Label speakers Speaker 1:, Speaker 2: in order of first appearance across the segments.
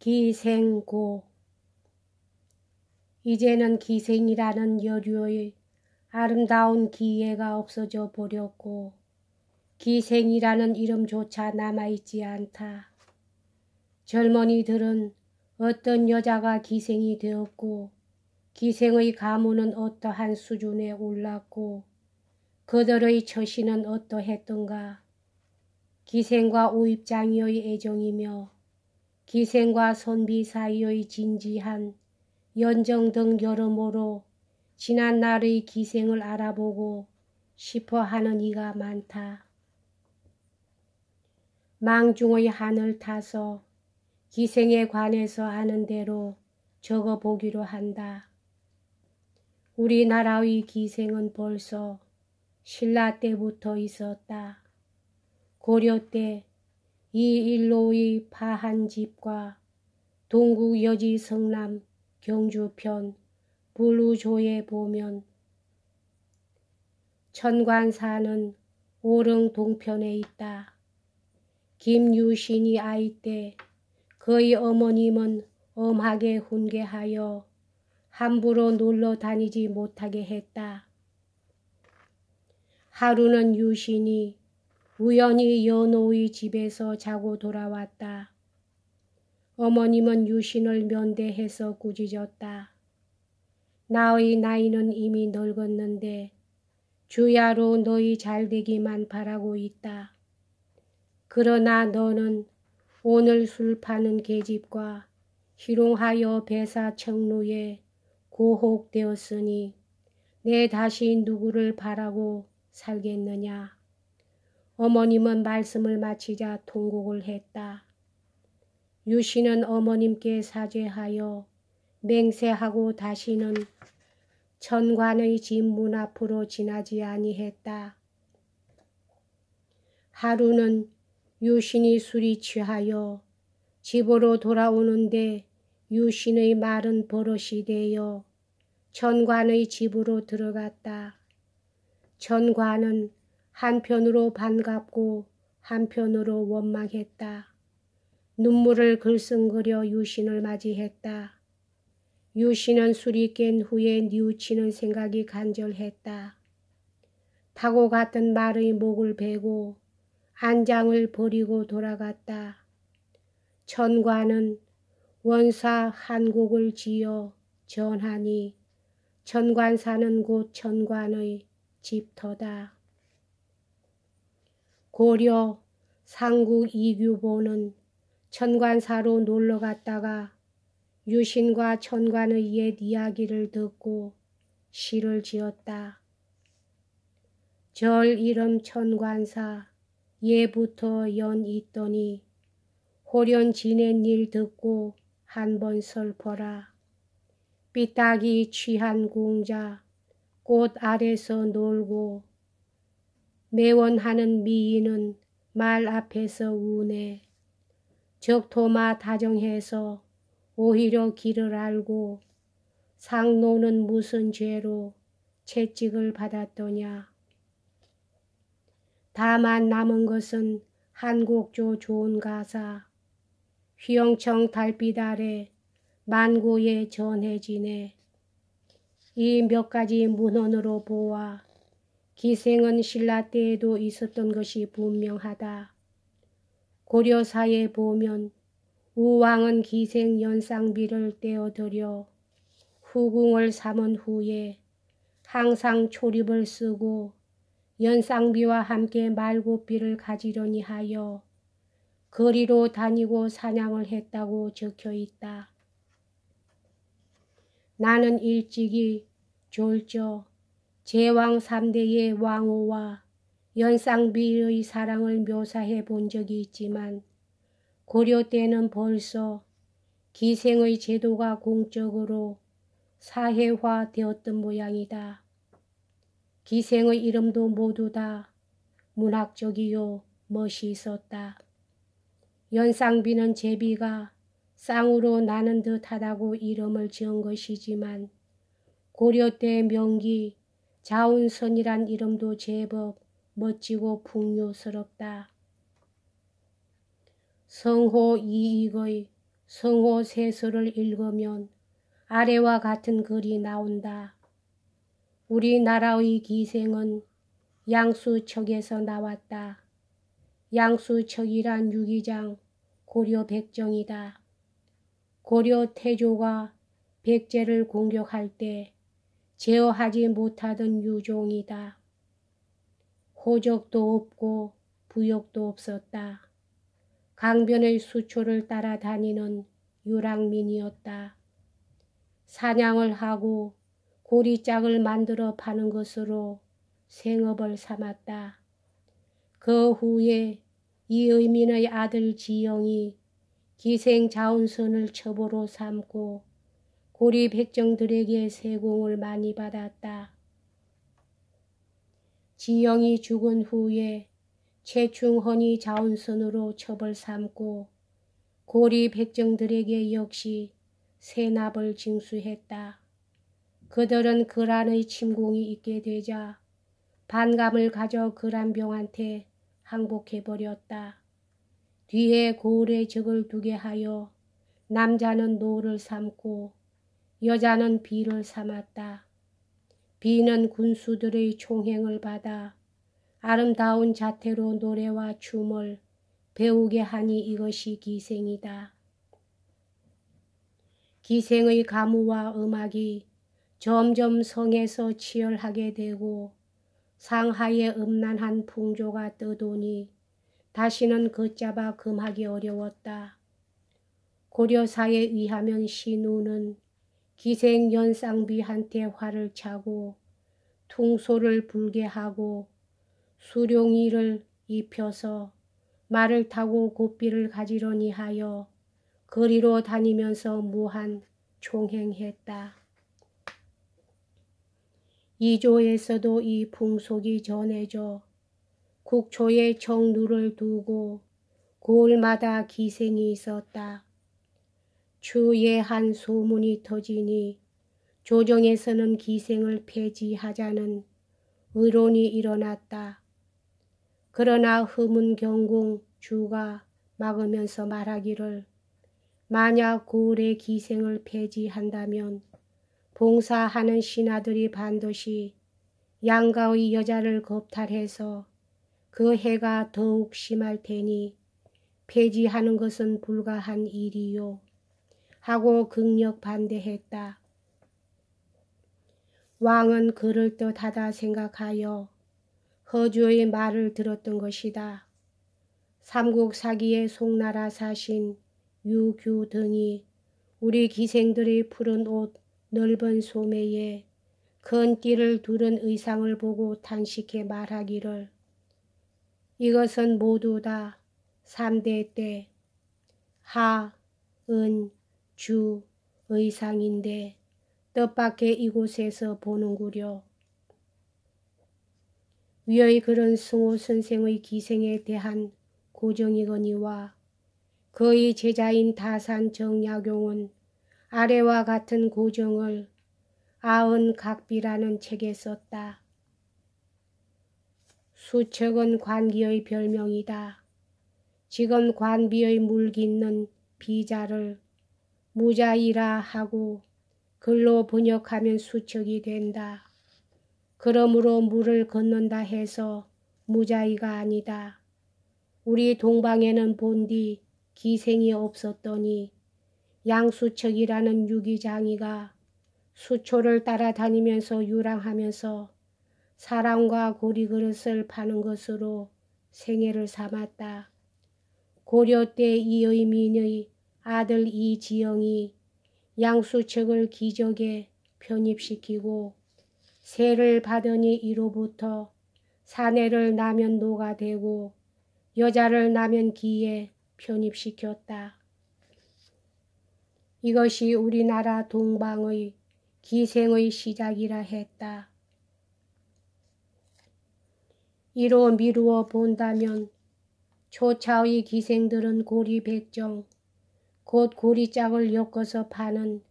Speaker 1: 기생고. 이제는 기생이라는 여류의 아름다운 기예가 없어져 버렸고 기생이라는 이름조차 남아있지 않다. 젊은이들은 어떤 여자가 기생이 되었고 기생의 가문은 어떠한 수준에 올랐고 그들의 처신은 어떠했던가. 기생과 오입장이의 애정이며 기생과 선비 사이의 진지한 연정 등 여러모로 지난날의 기생을 알아보고 싶어하는 이가 많다. 망중의 한을 타서 기생에 관해서 아는 대로 적어보기로 한다. 우리나라의 기생은 벌써 신라 때부터 있었다. 고려 때 이일로의 파한 집과 동국 여지 성남 경주편 불우조에 보면 천관사는 오릉 동편에 있다. 김유신이 아이 때 그의 어머님은 엄하게 훈계하여 함부로 놀러 다니지 못하게 했다. 하루는 유신이 우연히 연호의 집에서 자고 돌아왔다. 어머님은 유신을 면대해서 꾸짖었다. 나의 나이는 이미 늙었는데 주야로 너희 잘되기만 바라고 있다. 그러나 너는 오늘 술 파는 계집과 희롱하여 배사 청루에 고혹되었으니 내 다시 누구를 바라고 살겠느냐. 어머님은 말씀을 마치자 통곡을 했다. 유신은 어머님께 사죄하여 맹세하고 다시는 천관의 집 문 앞으로 지나지 아니했다. 하루는 유신이 술이 취하여 집으로 돌아오는데 유신의 말은 버릇이 되어 천관의 집으로 들어갔다. 천관은 한편으로 반갑고 한편으로 원망했다. 눈물을 글썽거려 유신을 맞이했다. 유신은 술이 깬 후에 뉘우치는 생각이 간절했다. 타고 갔던 말의 목을 베고 안장을 버리고 돌아갔다. 천관은 원사 한 곡을 지어 전하니 천관사는 곧 천관의 집터다. 고려 상국 이규보는 천관사로 놀러 갔다가 유신과 천관의 옛 이야기를 듣고 시를 지었다. 절 이름 천관사 예부터 연 있더니 호련 지낸 일 듣고 한번 슬퍼라. 삐딱이 취한 공자 꽃 아래서 놀고 매원하는 미인은 말 앞에서 우네. 적토마 다정해서 오히려 길을 알고 상노는 무슨 죄로 채찍을 받았더냐. 다만 남은 것은 한 곡조 좋은 가사 휘영청 달빛 아래 만고에 전해지네. 이 몇 가지 문헌으로 보아 기생은 신라 때에도 있었던 것이 분명하다. 고려사에 보면 우왕은 기생 연상비를 떼어들여 후궁을 삼은 후에 항상 초립을 쓰고 연상비와 함께 말고비를 가지려니 하여 거리로 다니고 사냥을 했다고 적혀 있다. 나는 일찍이 졸저 제왕 3대의 왕후와 연상비의 사랑을 묘사해 본 적이 있지만 고려 때는 벌써 기생의 제도가 공적으로 사회화되었던 모양이다. 기생의 이름도 모두 다 문학적이요 멋이 있었다. 연상비는 제비가 쌍으로 나는 듯하다고 이름을 지은 것이지만 고려 때 명기 자운선이란 이름도 제법 멋지고 풍요스럽다. 성호 이익의 성호 세서를 읽으면 아래와 같은 글이 나온다. 우리나라의 기생은 양수척에서 나왔다. 양수척이란 유기장 고려 백정이다. 고려 태조가 백제를 공격할 때 제어하지 못하던 유종이다. 호적도 없고 부역도 없었다. 강변의 수초를 따라다니는 유랑민이었다. 사냥을 하고 고리짝을 만들어 파는 것으로 생업을 삼았다. 그 후에 이의민의 아들 지영이 기생자운선을 첩으로 삼고 고리 백정들에게 세공을 많이 받았다. 지영이 죽은 후에 최충헌이 자운선으로 첩을 삼고 고리 백정들에게 역시 세납을 징수했다. 그들은 거란의 침공이 있게 되자 반감을 가져 거란병한테 항복해버렸다. 뒤에 고을에 적을 두게 하여 남자는 노를 삼고 여자는 비를 삼았다. 비는 군수들의 총행을 받아 아름다운 자태로 노래와 춤을 배우게 하니 이것이 기생이다. 기생의 가무와 음악이 점점 성에서 치열하게 되고 상하에 음란한 풍조가 떠도니 다시는 걷잡아 금하기 어려웠다. 고려사에 의하면 신우는 기생 연상비한테 활을 차고 퉁소를 불게 하고 수룡이를 입혀서 말을 타고 고삐를 가지런히 하여 거리로 다니면서 무한 총행했다. 이조에서도 이 풍속이 전해져 국초에 정루를 두고 고을마다 기생이 있었다. 추에 한 소문이 터지니 조정에서는 기생을 폐지하자는 의론이 일어났다. 그러나 흐문경공 주가 막으면서 말하기를 만약 고을의 기생을 폐지한다면 봉사하는 신하들이 반드시 양가의 여자를 겁탈해서 그 해가 더욱 심할 테니 폐지하는 것은 불가한 일이요 하고 극력 반대했다. 왕은 그럴듯하다 생각하여 허주의 말을 들었던 것이다. 삼국사기의 송나라 사신 유규 등이 우리 기생들의 푸른 옷 넓은 소매에 큰 띠를 두른 의상을 보고 탄식해 말하기를 이것은 모두 다 3대 때 하, 은, 주 의상인데 뜻밖의 이곳에서 보는구려. 위의 글은 승호 선생의 기생에 대한 고정이거니와 그의 제자인 다산 정약용은 아래와 같은 고정을 아흔각비라는 책에 썼다. 수척은 관기의 별명이다. 지금 관비의 물깃는 비자를 무자이라 하고 글로 번역하면 수척이 된다. 그러므로 물을 건넌다 해서 무자이가 아니다. 우리 동방에는 본디 기생이 없었더니 양수척이라는 유기장이가 수초를 따라다니면서 유랑하면서 사람과 고리그릇을 파는 것으로 생애를 삼았다. 고려 때 이의민의 아들 이지영이 양수척을 기적에 편입시키고 세를 받으니 이로부터 사내를 남연노가 되고 여자를 남연기에 편입시켰다. 이것이 우리나라 동방의 기생의 시작이라 했다. 이로 미루어 본다면 초차의 기생들은 고리 백정, 곧 고리짝을 엮어서 파는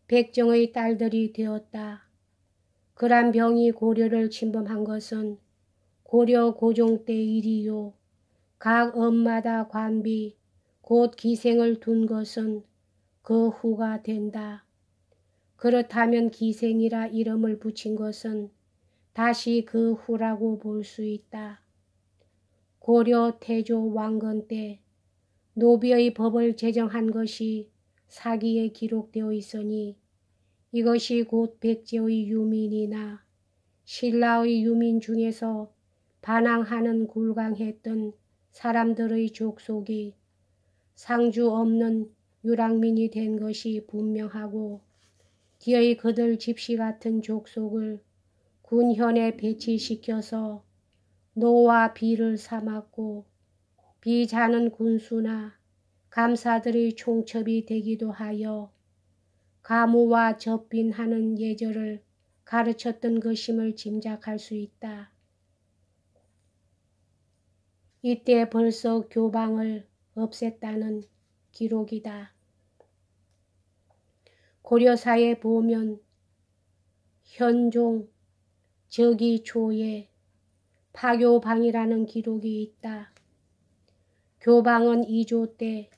Speaker 1: 백정의 딸들이 되었다. 그란 병이 고려를 침범한 것은 고려 고종 때 일이요. 각 엄마다 관비, 곧 기생을 둔 것은 그 후가 된다. 그렇다면 기생이라 이름을 붙인 것은 다시 그 후라고 볼 수 있다. 고려 태조 왕건 때 노비의 법을 제정한 것이 사기에 기록되어 있으니 이것이 곧 백제의 유민이나 신라의 유민 중에서 반항하는 굴강했던 사람들의 족속이 상주 없는 유랑민이 된 것이 분명하고 뒤의 그들 집시 같은 족속을 군현에 배치시켜서 노와 비를 삼았고 비자는 군수나 감사들의 총첩이 되기도 하여 가무와 접빈하는 예절을 가르쳤던 것임을 짐작할 수 있다. 이때 벌써 교방을 없앴다는 기록이다. 고려사에 보면 현종 저기초에 파교방이라는 기록이 있다. 교방은 이조 때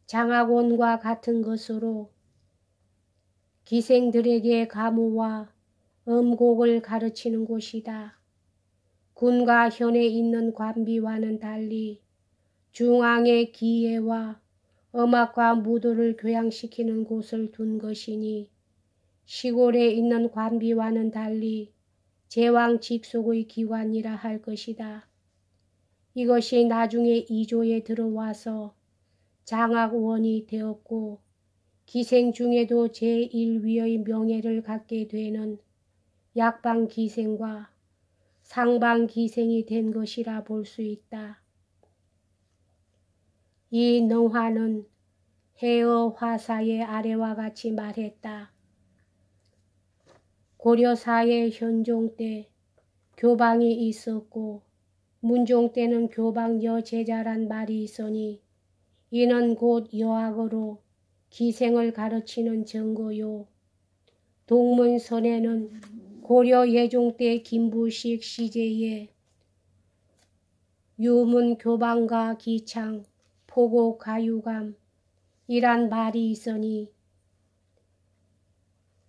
Speaker 1: 장학원과 같은 것으로 기생들에게 가무와 음곡을 가르치는 곳이다. 군과 현에 있는 관비와는 달리 중앙에 기예와 음악과 무도를 교양시키는 곳을 둔 것이니 시골에 있는 관비와는 달리 제왕 직속의 기관이라 할 것이다. 이것이 나중에 이조에 들어와서 장학원이 되었고 기생 중에도 제1위의 명예를 갖게 되는 약방기생과 상방기생이 된 것이라 볼 수 있다. 이 능화는 해어 화사의 아래와 같이 말했다. 고려사의 현종 때 교방이 있었고 문종 때는 교방 여제자란 말이 있으니 이는 곧 여학으로 기생을 가르치는 증거요. 동문선에는 고려 예종 때 김부식 시제에 유문 교방과 기창 포고 가유감 이란 말이 있으니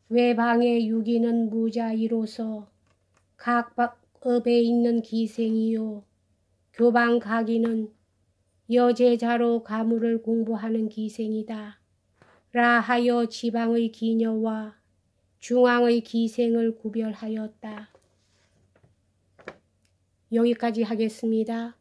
Speaker 1: 외방의 유기는 무자이로서 각 업에 있는 기생이요 교방 가기는 여제자로 가무를 공부하는 기생이다. 라 하여 지방의 기녀와 중앙의 기생을 구별하였다. 여기까지 하겠습니다.